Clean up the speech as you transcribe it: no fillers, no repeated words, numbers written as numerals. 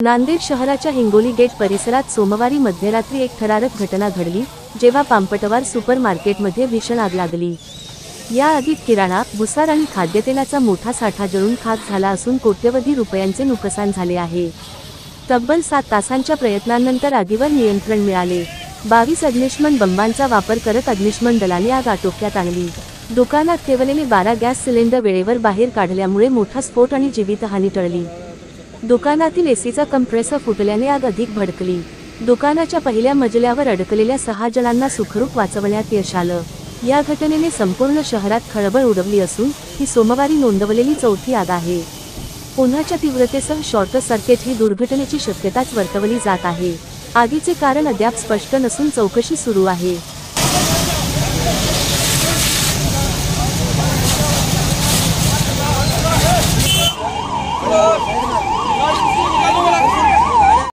नांदेड शहराच्या हिंगोली गेट परिसरात सोमवारी मध्यरात्री एक थरारक घटना घडली, जेव्हा पानपटवार सुपर मार्केटमध्ये भीषण आग लागली। या आगीत किराणा, भुसार आणि खाद्यतेलाचा मोठा साठा जळून खाक झाला असून कोट्यवधी रुपयांचे नुकसान झाले आहे। तब्बल 7 तासांच्या प्रयत्नांनंतर आगीवर नियंत्रण मिळाले। 22 अग्निशमन बंबांचा वापर करत अग्निशमन दलाने आग आटोक्यात आणली। दुकानात ठेवलेले 12 गॅस सिलेंडर वेळेवर बाहेर काढल्यामुळे मोठा स्फोट आणि जीवितहानी टळली। दुकानातील एसीचा कंप्रेसर फुटल्याने आग अधिक भडकली। दुकानाच्या पहिल्या मजल्यावर अडकलेल्या 6 जणांना सुखरूप वाचवण्यात यश आलं। या घटनेने संपूर्ण शहरात खळबळ उडवली असून ही सोमवारी नोंदवलेली 4थी आग आहे। उन्हाच्या तीव्रतेसह शॉर्ट सर्किट ही दुर्घटनेची शक्यताच वर्तवली जात आहे। आगीचे कारण अद्याप स्पष्ट नसून चौकशी सुरू आहे।